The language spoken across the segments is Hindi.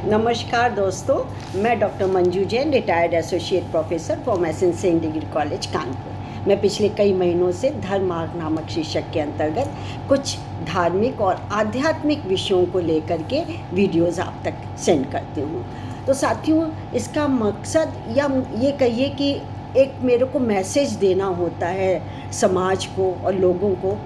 नमस्कार दोस्तों, मैं doctor Manju Jain, retired associate professor pharmacy saint degree college Kanpur. मैं पिछले कई महीनों से धर्म मार्ग नामक शीर्षक के अंतर्गत कुछ धार्मिक और आध्यात्मिक विषयों को लेकर के वीडियोज़ आप तक सेंड करती हूँ। तो साथियों, इसका मकसद या ये कहिए कि एक मेरे को मैसेज देना होता है समाज को और लोगों को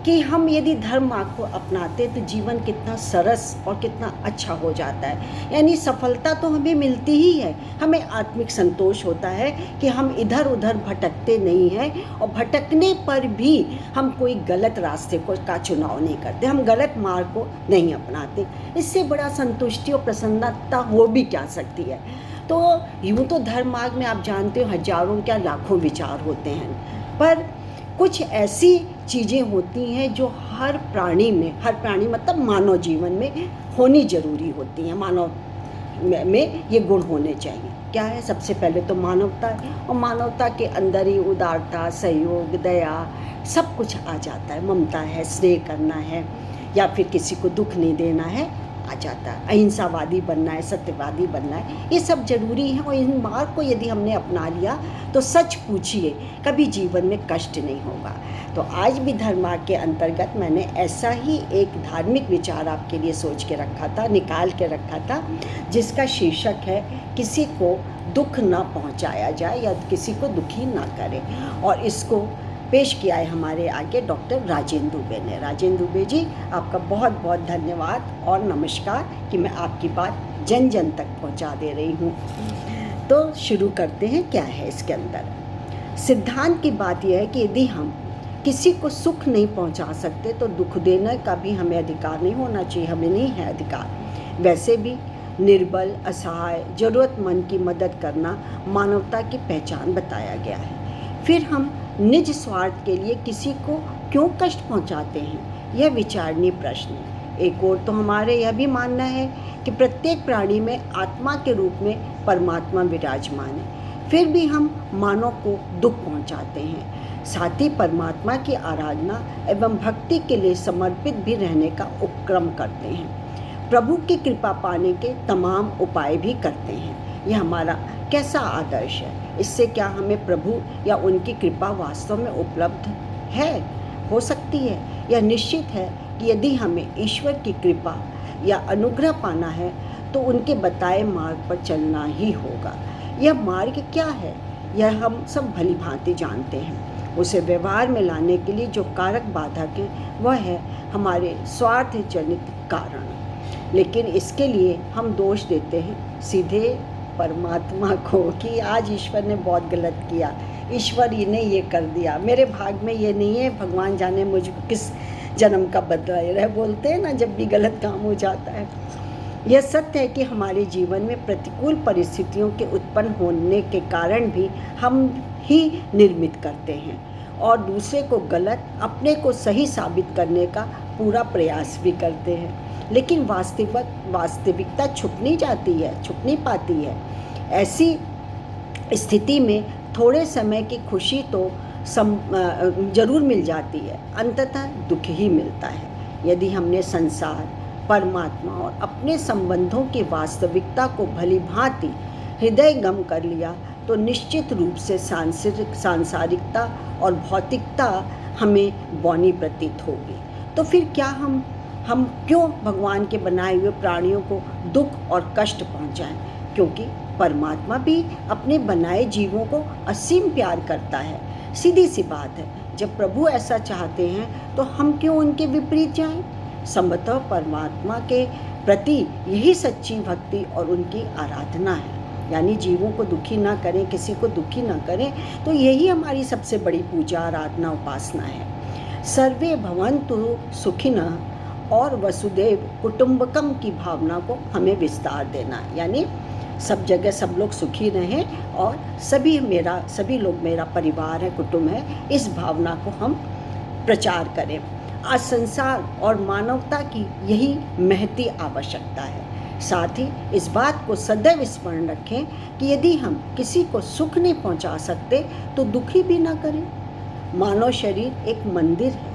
कि हम यदि धर्म मार्ग को अपनाते तो जीवन कितना सरस और कितना अच्छा हो जाता है। यानी सफलता तो हमें मिलती ही है, हमें आत्मिक संतोष होता है कि हम इधर उधर भटकते नहीं हैं और भटकने पर भी हम कोई गलत रास्ते का चुनाव नहीं करते, हम गलत मार्ग को नहीं अपनाते। इससे बड़ा संतुष्टि और प्रसन्नता हो भी क्या सकती है। तो यूँ तो धर्म मार्ग में आप जानते हो हजारों क्या लाखों विचार होते हैं, पर कुछ ऐसी चीज़ें होती हैं जो हर प्राणी मतलब मानव जीवन में होनी ज़रूरी होती हैं। मानव में ये गुण होने चाहिए। क्या है? सबसे पहले तो मानवता है, और मानवता के अंदर ही उदारता, सहयोग, दया सब कुछ आ जाता है। ममता है, स्नेह करना है, या फिर किसी को दुख नहीं देना है, आ जाता है। अहिंसावादी बनना है, सत्यवादी बनना है, ये सब जरूरी है। और इन मार्ग को यदि हमने अपना लिया तो सच पूछिए कभी जीवन में कष्ट नहीं होगा। तो आज भी धर्म मार्ग के अंतर्गत मैंने ऐसा ही एक धार्मिक विचार आपके लिए सोच के रखा था, निकाल के रखा था, जिसका शीर्षक है किसी को दुख ना पहुंचाया जाए या किसी को दुखी ना करें। और इसको पेश किया है हमारे आगे डॉक्टर राजेंद्र दुबे ने। राजेंद्र दुबे जी, आपका बहुत बहुत धन्यवाद और नमस्कार कि मैं आपकी बात जन जन तक पहुंचा दे रही हूं। तो शुरू करते हैं। क्या है इसके अंदर? सिद्धांत की बात यह है कि यदि हम किसी को सुख नहीं पहुंचा सकते तो दुख देने का भी हमें अधिकार नहीं होना चाहिए, हमें नहीं है अधिकार। वैसे भी निर्बल, असहाय, ज़रूरतमंद की मदद करना मानवता की पहचान बताया गया है। फिर हम निज स्वार्थ के लिए किसी को क्यों कष्ट पहुंचाते हैं, यह विचारणीय प्रश्न है। एक और तो हमारे यह भी मानना है कि प्रत्येक प्राणी में आत्मा के रूप में परमात्मा विराजमान है, फिर भी हम मानव को दुख पहुंचाते हैं। साथ ही परमात्मा की आराधना एवं भक्ति के लिए समर्पित भी रहने का उपक्रम करते हैं। प्रभु की कृपा पाने के तमाम उपाय भी करते हैं। यह हमारा कैसा आदर्श है? इससे क्या हमें प्रभु या उनकी कृपा वास्तव में उपलब्ध है, हो सकती है? यह निश्चित है कि यदि हमें ईश्वर की कृपा या अनुग्रह पाना है तो उनके बताए मार्ग पर चलना ही होगा। यह मार्ग क्या है, यह हम सब भली भांति जानते हैं। उसे व्यवहार में लाने के लिए जो कारक बाधक है वह है हमारे स्वार्थ जनित कारण। लेकिन इसके लिए हम दोष देते हैं सीधे परमात्मा को कि आज ईश्वर ने बहुत गलत किया, ईश्वर ने ये कर दिया, मेरे भाग में ये नहीं है, भगवान जाने मुझको किस जन्म का बदला रह, बोलते हैं ना जब भी गलत काम हो जाता है। यह सत्य है कि हमारे जीवन में प्रतिकूल परिस्थितियों के उत्पन्न होने के कारण भी हम ही निर्मित करते हैं और दूसरे को गलत, अपने को सही साबित करने का पूरा प्रयास भी करते हैं। लेकिन वास्तविकता छुप नहीं पाती है। ऐसी स्थिति में थोड़े समय की खुशी तो जरूर मिल जाती है, अंततः दुख ही मिलता है। यदि हमने संसार, परमात्मा और अपने संबंधों की वास्तविकता को भली भांति हृदयगम कर लिया तो निश्चित रूप से सांसारिकता और भौतिकता हमें बौनी प्रतीत होगी। तो फिर क्या हम क्यों भगवान के बनाए हुए प्राणियों को दुख और कष्ट पहुंचाएं? क्योंकि परमात्मा भी अपने बनाए जीवों को असीम प्यार करता है। सीधी सी बात है, जब प्रभु ऐसा चाहते हैं तो हम क्यों उनके विपरीत जाएं? संभवतः परमात्मा के प्रति यही सच्ची भक्ति और उनकी आराधना है। यानी जीवों को दुखी ना करें, किसी को दुखी ना करें, तो यही हमारी सबसे बड़ी पूजा, आराधना, उपासना है। सर्वे भवन्तु सुखिनः और वसुदेव कुटुंबकम की भावना को हमें विस्तार देना, यानी सब जगह सब लोग सुखी रहें और सभी लोग मेरा परिवार है, कुटुंब है, इस भावना को हम प्रचार करें। आज संसार और मानवता की यही महती आवश्यकता है। साथ ही इस बात को सदैव स्मरण रखें कि यदि हम किसी को सुख नहीं पहुंचा सकते तो दुखी भी ना करें। मानव शरीर एक मंदिर है,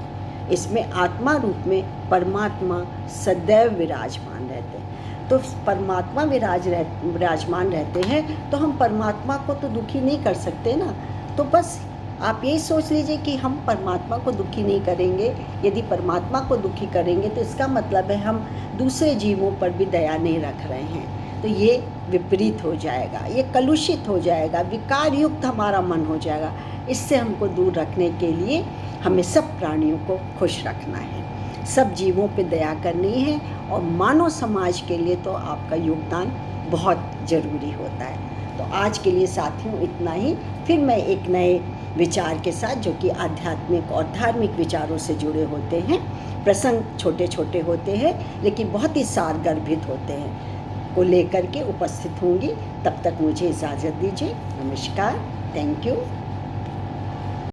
इसमें आत्मा रूप में परमात्मा सदैव विराजमान रहते हैं। तो परमात्मा विराजमान रहते हैं, तो हम परमात्मा को तो दुखी नहीं कर सकते ना। तो बस आप यही सोच लीजिए कि हम परमात्मा को दुखी नहीं करेंगे। यदि परमात्मा को दुखी करेंगे तो इसका मतलब है हम दूसरे जीवों पर भी दया नहीं रख रहे हैं। तो ये विपरीत हो जाएगा, ये कलुषित हो जाएगा, विकार युक्त हमारा मन हो जाएगा। इससे हमको दूर रखने के लिए हमें सब प्राणियों को खुश रखना है, सब जीवों पे दया करनी है, और मानव समाज के लिए तो आपका योगदान बहुत ज़रूरी होता है। तो आज के लिए साथियों इतना ही। फिर मैं एक नए विचार के साथ, जो कि आध्यात्मिक और धार्मिक विचारों से जुड़े होते हैं, प्रसंग छोटे छोटे होते हैं लेकिन बहुत ही सारगर्भित होते हैं, को लेकर के उपस्थित होंगी। तब तक मुझे इजाज़त दीजिए। नमस्कार, थैंक यू।